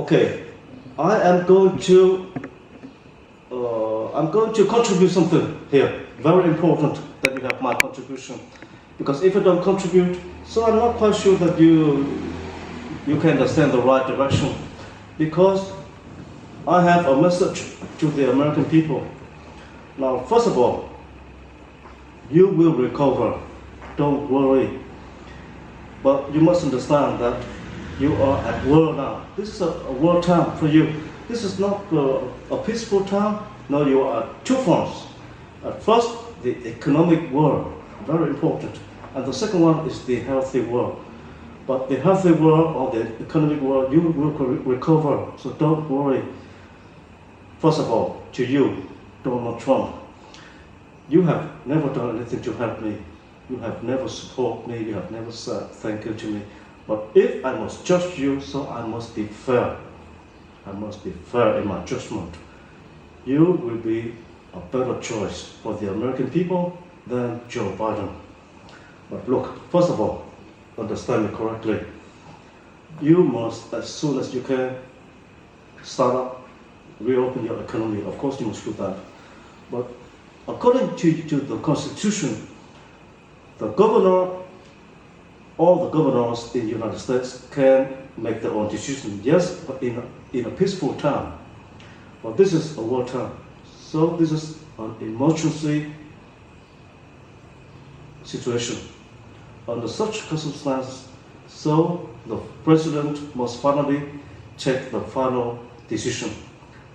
okay, I am going to contribute something here. Very important that you have my contribution, because if I don't contribute, so I'm not quite sure that you can understand the right direction. Because I have a message to the American people. Now, first of all, you will recover. Don't worry. But you must understand that you are at war now. This is a war time for you. This is not a peaceful time. No, you are at two fronts. At first, the economic war, very important. And the second one is the healthy war. But the healthy war or the economic war, you will recover. So don't worry. First of all, to you, Donald Trump, you have never done anything to help me. You have never supported me. You have never said thank you to me. But if I must judge you, so I must be fair. I must be fair in my judgment. You will be a better choice for the American people than Joe Biden. But look, first of all, understand me correctly. You must, as soon as you can, start up, reopen your economy. Of course, you must do that. But according to the Constitution, the governor, all the governors in the United States can make their own decision. Yes, but in a peaceful time. But this is a war time. So this is an emergency situation. Under such circumstances, so the president must finally take the final decision.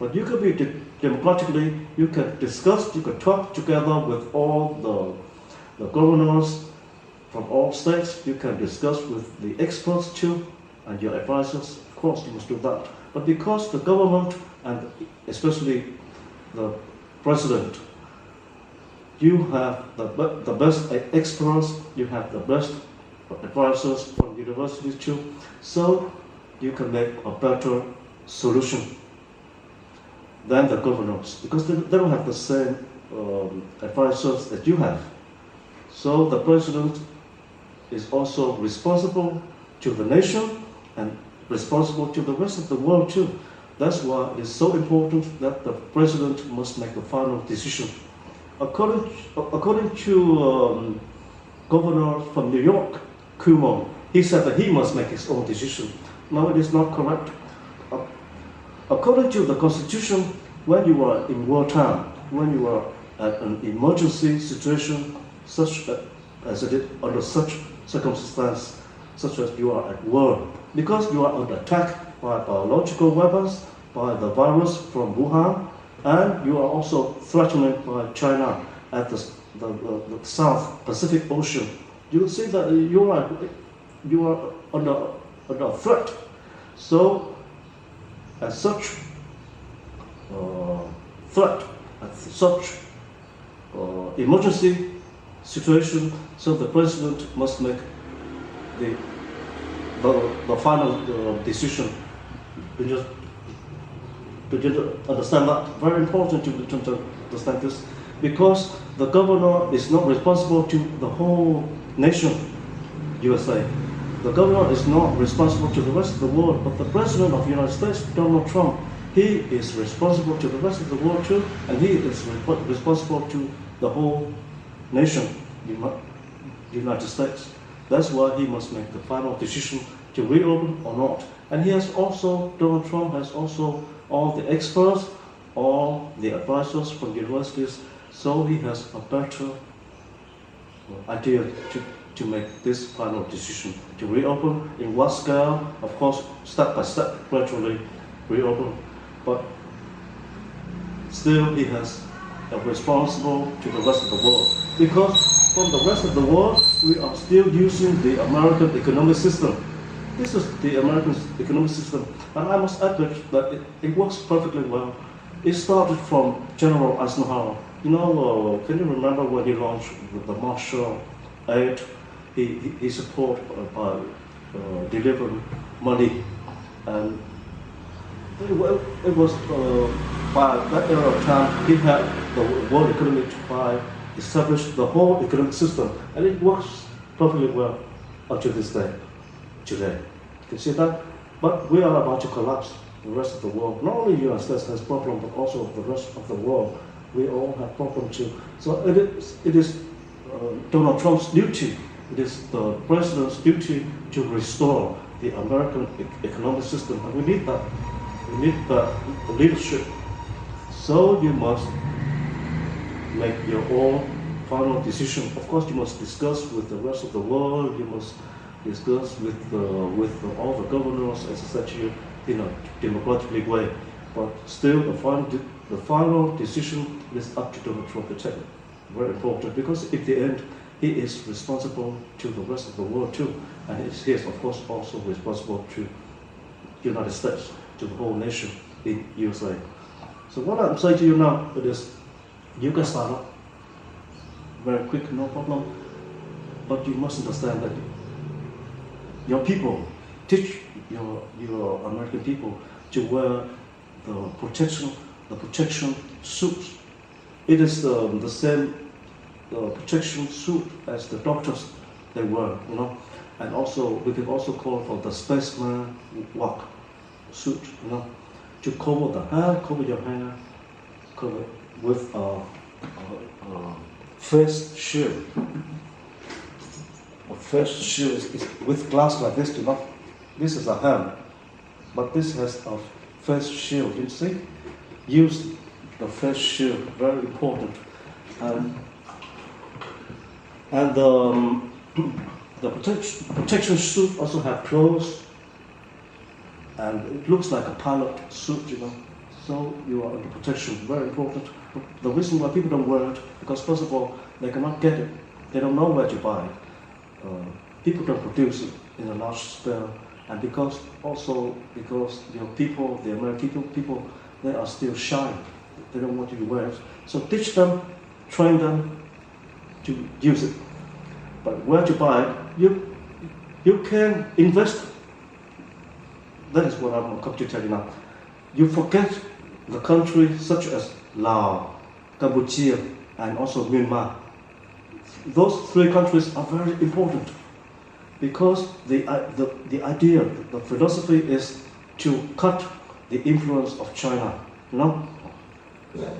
But you can be democratically, you can discuss, you can talk together with all the governors from all states. You can discuss with the experts too and your advisors. Of course, you must do that. But because the government and especially the president, you have the best experts, you have the best advisors from universities too, so you can make a better solution than the governors, because they don't have the same advisors that you have. So the president is also responsible to the nation and responsible to the rest of the world too. That's why it's so important that the president must make the final decision. According to Governor from New York, Cuomo, he said that he must make his own decision. No, it is not correct. According to the Constitution, when you are in wartime, when you are at an emergency situation, such as it is under such circumstances, such as you are at war, because you are under attack by biological weapons, by the virus from Wuhan, and you are also threatened by China at the South Pacific Ocean. You will see that you are under threat. So, at such threat, at such emergency situation, so the president must make the final decision. Do you understand that? Very important to understand this, because the governor is not responsible to the whole nation, USA. The governor is not responsible to the rest of the world, but the president of the United States, Donald Trump, he is responsible to the rest of the world too, and he is responsible to the whole nation, the United States. That's why he must make the final decision to reopen or not. And he has also, Donald Trump has also all the experts, all the advisors from universities, so he has a better idea to make this final decision to reopen in what scale, of course, step by step, gradually reopen. But still he has a responsible to the rest of the world, because from the rest of the world we are still using the American economic system. This is the American economic system, and I must admit that it works perfectly well. It started from General Eisenhower. You know, can you remember when he launched the Marshall Aid? He supported by delivering money, and it was by that era of time he had the World Economic to establish the whole economic system, and it works perfectly well until this day. Today. You can see that? But we are about to collapse. the rest of the world. Not only the US has problem, but also the rest of the world. We all have problem too. So it is Donald Trump's duty. It is the president's duty to restore the American economic system, and we need that. We need that leadership. So you must make your own final decision. Of course, you must discuss with the rest of the world. You must discuss with all the governors, as I said to you, in a democratically way. But still, the final decision is up to Donald Trump to take. Very important, because in the end, he is responsible to the rest of the world too, and he is of course also responsible to the United States, to the whole nation in USA. So what I'm saying to you now is, you can start up very quick, no problem, but you must understand that your people, teach your American people to wear the protection suits. It is the same protection suit as the doctors they wear, and also we can also call for the spaceman walk suit, to cover the hair, cover your hair, cover with a face shield. A face shield is with glass like this, This is a hand, but this has a face shield. You see, use the face shield, very important, and the protection suit also have clothes, and it looks like a pilot suit, So you are under protection, very important. The reason why people don't wear it, because first of all, they cannot get it. They don't know where to buy it. People don't produce it in a large scale, and because your people, the American people, they are still shy. They don't want you to wear it. So teach them, train them to use it. But where to buy it, you can invest. That is what I'm going to tell you now. You forget the countries such as Laos, Cambodia, and also Myanmar. Those three countries are very important, because the idea, the philosophy is to cut the influence of China.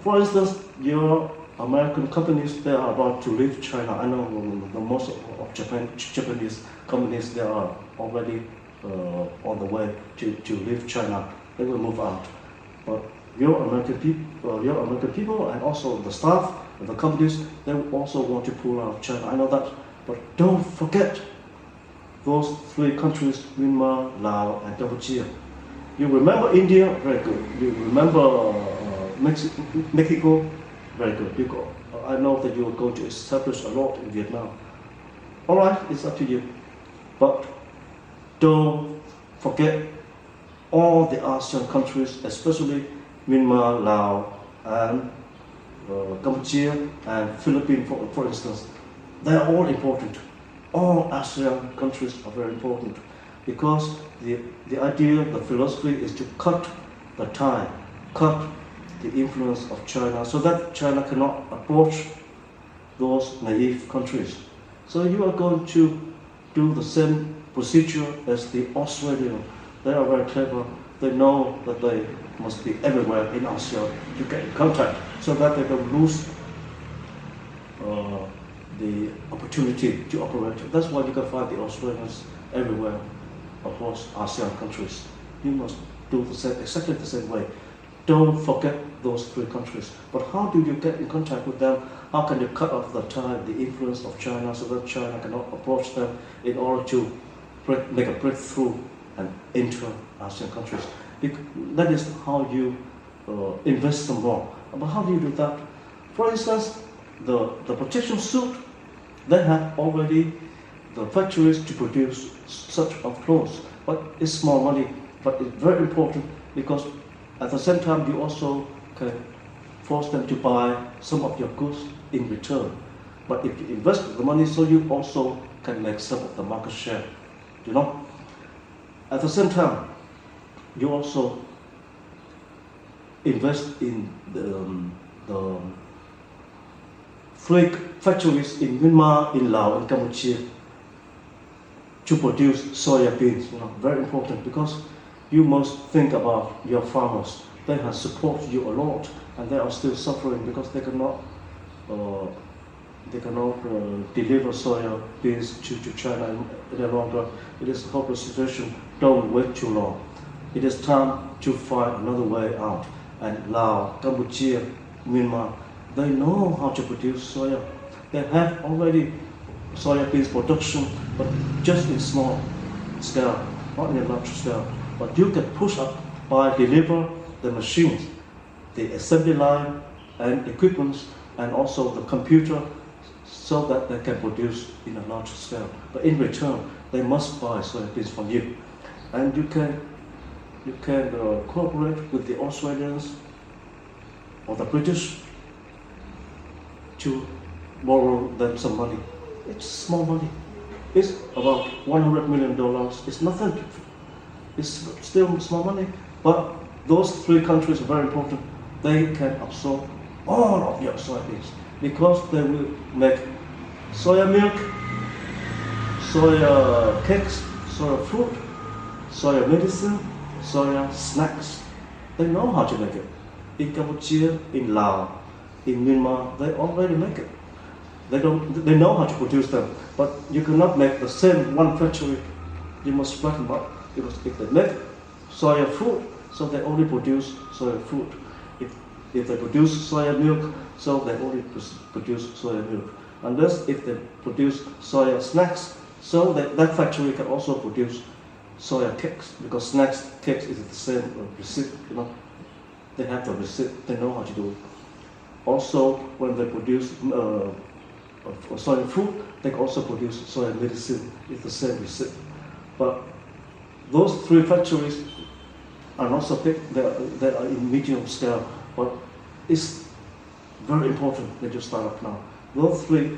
For instance, your American companies, they are about to leave China. I know the most of Japanese companies, they are already on the way to leave China. They will move out. But your American people and also the staff and the companies, they also want to pull out of China. I know that. But don't forget those three countries, Myanmar, Laos, and Cambodia. You remember India? Very good. You remember Mexico? Very good. I know that you are going to establish a lot in Vietnam. All right, it's up to you. But don't forget all the ASEAN countries, especially Myanmar, Laos, and Cambodia, and Philippines, for instance. They are all important. All ASEAN countries are very important, because the idea, the philosophy is to cut the tie, cut the influence of China, so that China cannot approach those naive countries. So you are going to do the same procedure as the Australians. They are very clever. They know that they must be everywhere in ASEAN to get in contact, so that they don't lose the opportunity to operate. That's why you can find the Australians everywhere across ASEAN countries. You must do exactly the same way. Don't forget those three countries. But how do you get in contact with them? How can you cut off the tie, the influence of China, so that China cannot approach them in order to make a breakthrough and enter ASEAN countries? That is how you invest some more. But how do you do that? For instance, the protection suit, they have already the factories to produce such of clothes. But it's small money, but it's very important, because at the same time you also can force them to buy some of your goods in return. But if you invest the money, so you also can make some of the market share. At the same time, you also invest in the three factories in Myanmar, in Laos, and Cambodia to produce soya beans. Very important, because you must think about your farmers. They have supported you a lot, and they are still suffering because uh, deliver soya beans to China any longer. It is a hopeless situation. Don't wait too long. It is time to find another way out. And Laos, Cambodia, Myanmar, they know how to produce soya. They have already soya beans production, but just in small scale, not in a large scale. But you can push up by deliver the machines, the assembly line and equipments, and also the computer, so that they can produce in a large scale. But in return, they must buy soya beans from you, and you can cooperate with the Australians or the British to borrow them some money. It's small money. It's about $100 million. It's nothing. It's still small money. But those three countries are very important. They can absorb all of your soybeans because they will make soya milk, soya cakes, soya fruit, soya medicine, soya snacks. They know how to make it. In Cambodia, in Laos, in Myanmar, they already make it. They know how to produce them, but you cannot make the same one factory. You must spread them out, because if they make soya fruit, so they only produce soya fruit. If they produce soya milk, so they only produce soya milk. Unless if they produce soya snacks, so that factory can also produce soya cakes, because snacks, cakes is the same receipt, They have the receipt, they know how to do it. Also, when they produce soya fruit, they can also produce soya medicine, it's the same receipt. But those three factories are not so big, they are in medium scale, but it's very important that you start up now. Those three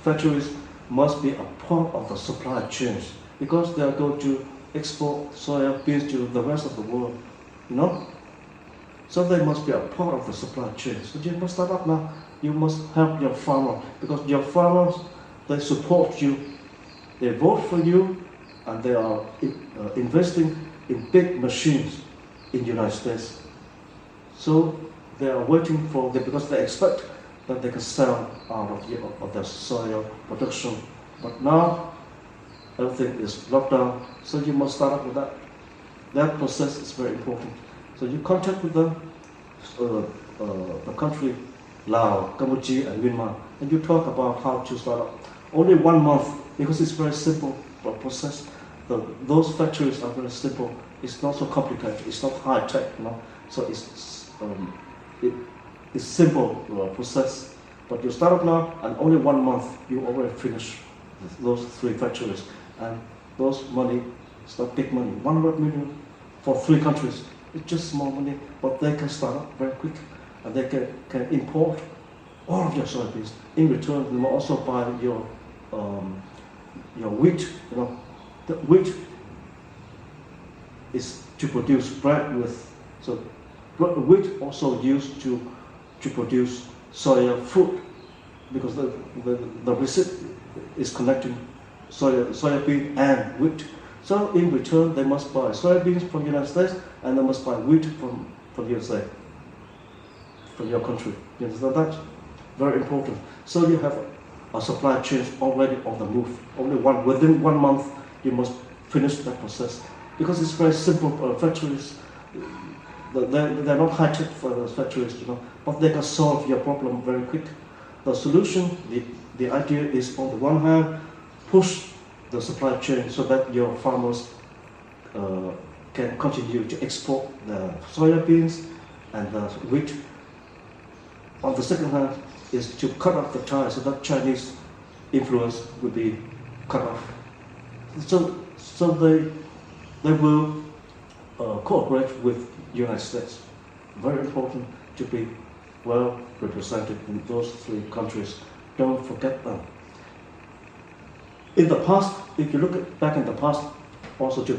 factories must be a part of the supply chains, because they are going to export soya beans to the rest of the world, So they must be a part of the supply chain. So you must start up now. You must help your farmer, because your farmers, they support you, they vote for you, and they are investing in big machines in the United States. So they are waiting for them, because they expect that they can sell out of their soya production. But now everything is locked down, so you must start up with that. That process is very important. So you contact with them, the country, Laos, Cambodia, and Myanmar, and you talk about how to start up. Only 1 month, because it's very simple process. Those factories are very simple. It's not so complicated. It's not high tech, So it's simple process. But you start up now, and only 1 month you already finish those three factories, and those money, it's not big money. 100 million for 3 countries. It's just small money, but they can start up very quick, and they can import all of your soybeans. In return, they will also buy your wheat. The wheat is to produce bread with. So wheat also used to produce soya fruit, because the receipt is connecting soybean and wheat. So in return, they must buy soybeans from the United States, and they must buy wheat from USA, from your country. You understand that? Very important. So you have a supply chain already on the move. Within 1 month, you must finish that process, because it's very simple factories. They're not high-tech factories, but they can solve your problem very quick. The solution, the idea is, on the one hand, push the supply chain so that your farmers can continue to export the soya beans and the wheat. On the second hand, is to cut off the ties so that Chinese influence will be cut off. So they will cooperate with the United States. Very important to be well represented in those 3 countries. Don't forget them. In the past, if you look back in the past, also to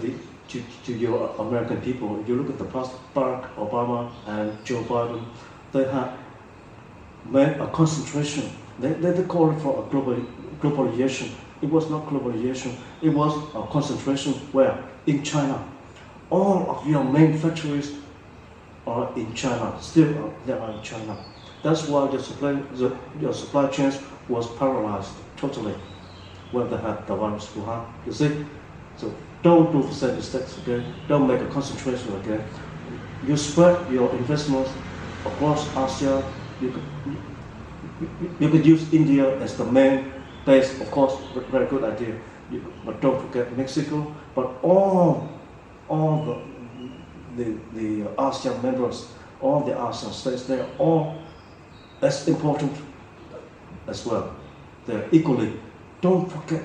your American people, if you look at the past, Barack Obama and Joe Biden, they had made a concentration. They call it for a globalization. It was not globalization. It was a concentration where in China, all of your main factories are in China, they are in China. That's why your supply chains was paralyzed totally when they had the virus Wuhan. You see? So don't do the same mistakes again. Don't make a concentration again. You spread your investments across Asia. You could use India as the main base, of course, very good idea. But don't forget Mexico. But all the ASEAN members, all the ASEAN states, they are all as important as well. They're equally. Don't forget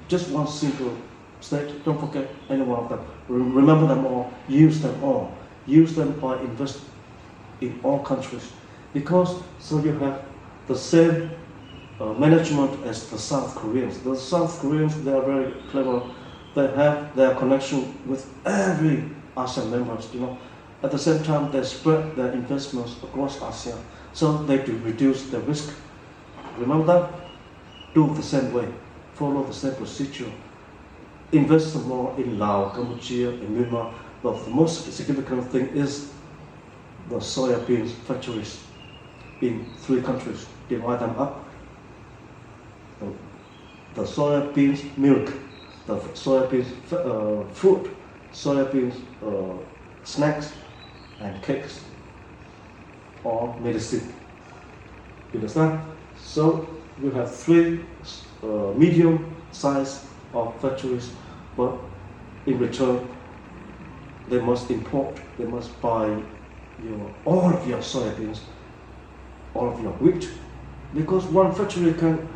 just one single state. Don't forget any one of them. Remember them all. Use them all. Use them by investing in all countries, because so you have the same management as the South Koreans. The South Koreans, they are very clever. They have their connection with every ASEAN members. At the same time, they spread their investments across ASEAN, so they do reduce the risk. Remember that? Do the same way. Follow the same procedure. Invest more in Laos, Cambodia, and Myanmar. But the most significant thing is the soya beans factories in 3 countries. Divide them up. The soya beans milk, the soya beans fruit, soya beans snacks and cakes, or medicine. You understand? So you have 3 medium size of factories, but in return they must import, they must buy all of your soybeans, all of your wheat, because one factory can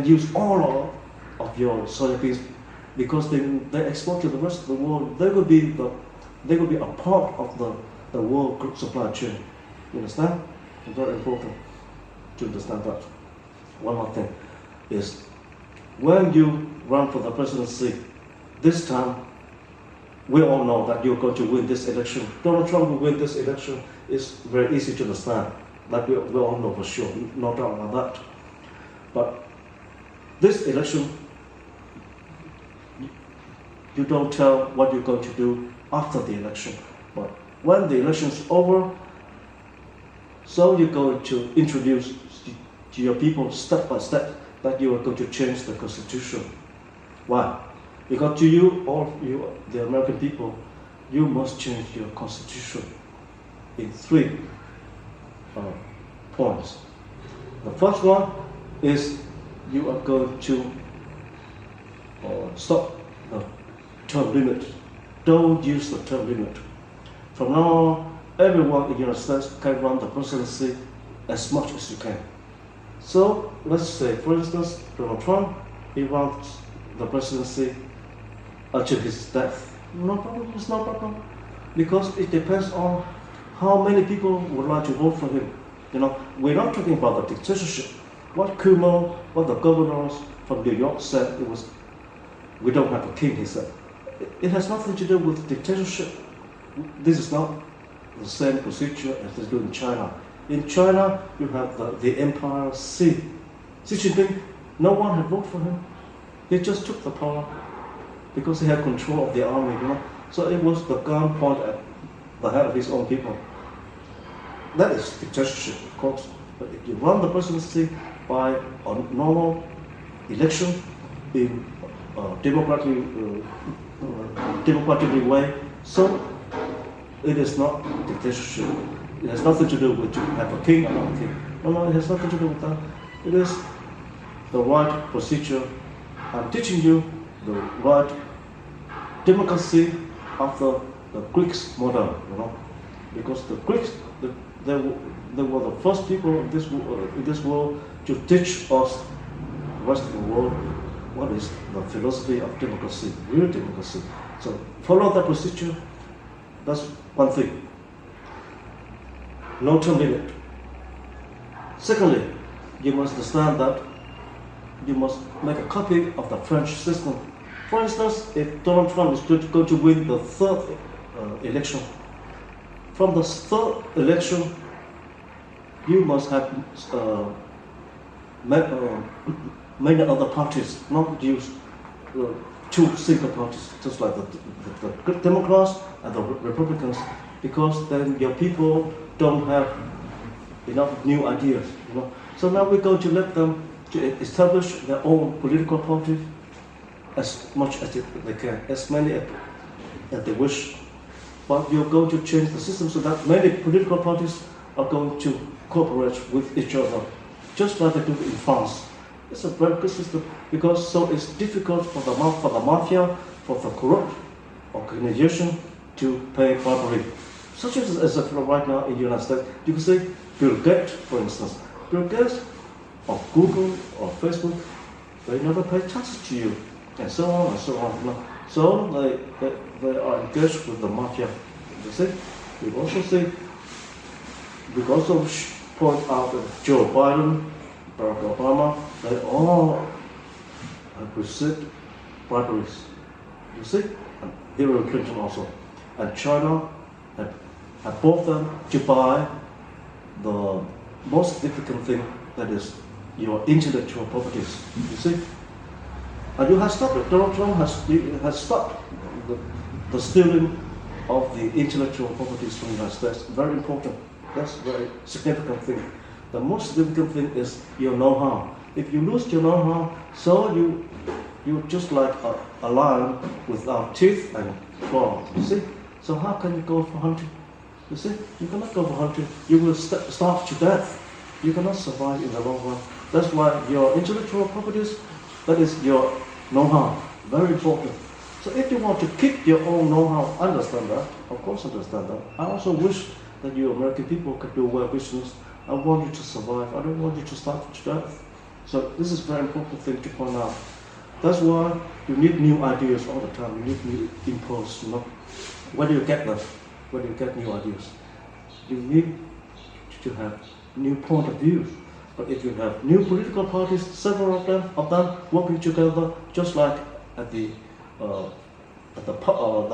use all of your soybeans, because they export to the rest of the world. They will be a part of the world supply chain. You understand? It's very important to understand that. One more thing is, when you run for the presidency, this time we all know that you're going to win this election. Donald Trump will win this election. It's very easy to understand. That we all know for sure, no doubt about that. But this election, you don't tell what you're going to do after the election. But when the election is over, so you're going to introduce to your people step by step that you are going to change the constitution. Why? Because to you, all of you, the American people, you must change your constitution in 3 points. The first one is you are going to stop the term limit. Don't use the term limit. From now on, everyone in the United States can run the presidency as much as you can. So let's say, for instance, Donald Trump, he runs the presidency until his death. No problem, it's no problem. Because it depends on how many people would like to vote for him. We're not talking about the dictatorship. What Cuomo, what the governors from New York said, it was, we don't have a king, he said. It has nothing to do with dictatorship. This is not the same procedure as they do in China. In China, you have the Empire Xi. Xi Jinping, no one had voted for him. He just took the power because he had control of the army, So it was the gun pointed at the head of his own people. That is dictatorship, of course. But if you run the presidency by a normal election in a democratically way, so it is not dictatorship. It has nothing to do with you have a king or not a king. No, it has nothing to do with that. It is the right procedure. I'm teaching you the right democracy after the Greeks model, because the Greeks, they were the first people in this world to teach us, the rest of the world, what is the philosophy of democracy, real democracy. So follow that procedure. That's one thing. No term limit. Secondly, you must understand that you must make a copy of the French system. For instance, if Donald Trump is going to win the 3rd election, from the 3rd election, you must have many other parties, not use two single parties, just like the Democrats and the Republicans, because then your people don't have enough new ideas, you know. So now we're going to let them to establish their own political party as much as they can, as many as they wish. But you're going to change the system so that many political parties are going to cooperate with each other, just like they do in France. It's a very good system because so it's difficult for the mafia, for the corrupt organization to pay bribery. Such as right now in the United States, you can say Bill Gates, for instance. Bill Gates of Google or Facebook, they never pay taxes to you, and so on and so on. You know. So they are engaged with the mafia. You see, we also point out that Joe Biden, Barack Obama, they all have received briberies. You see, and Hillary Clinton also, and China have bought them to buy the most significant thing, that is your intellectual properties. You see, and you have stopped it. Donald Trump has stopped the stealing of the intellectual properties from the United States. Very important. That's a very significant thing. The most significant thing is your know-how. If you lose your know-how, so you're just like a lion without teeth and claws. You see? So how can you go for hunting? You see? You cannot go for hunting. You will starve to death. You cannot survive in the long run. That's why your intellectual properties, that is your know-how, very important. So if you want to keep your own know-how, understand that. Of course, understand that. I also wish that you American people could do well business. I want you to survive. I don't want you to starve to death. So this is a very important thing to point out. That's why you need new ideas all the time. You need new impulse. You know, where do you get them? Where do you get new ideas? You need to have new point of views. But if you have new political parties, several of them working together, just like at the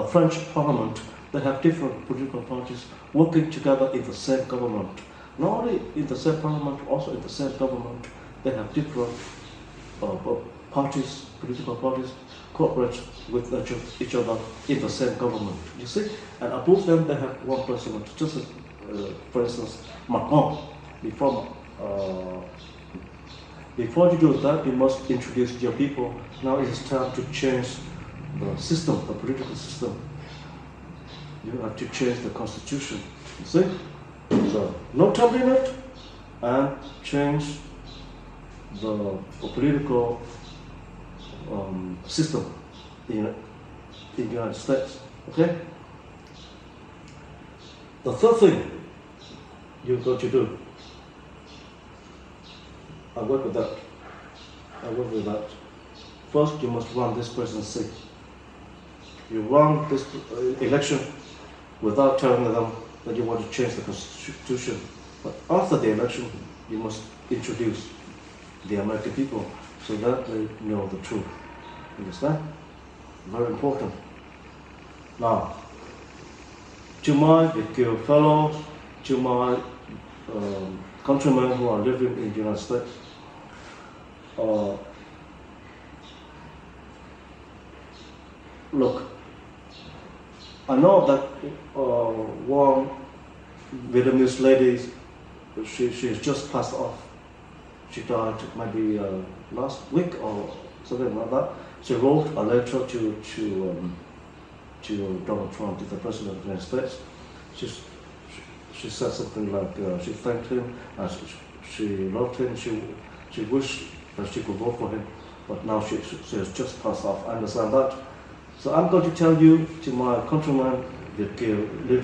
French Parliament, they have different political parties working together in the same government. Not only in the same parliament, also in the same government, they have different parties, political parties, cooperate with each other in the same government. You see, and above them they have one president. Just as, for instance, Macron. Before you do that, you must introduce your people. Now it is time to change the system, the political system. You have to change the constitution. You see? So, no term limit and change the political system in the United States. Okay? The third thing you're going to do, I work with that. First, you must run this presidency. You run this election without telling them that you want to change the constitution. But after the election, you must introduce the American people so that they know the truth. Understand? Very important. Now, to my dear fellows, to my countrymen who are living in the United States, look, I know that one Vietnamese lady, she has just passed off. She died maybe last week or something like that. She wrote a letter to Donald Trump, to the President of the United States. She said something like she thanked him, and she loved him. She wished that she could vote for him, but now she has just passed off. I understand that. So I'm going to tell you, to my countrymen that live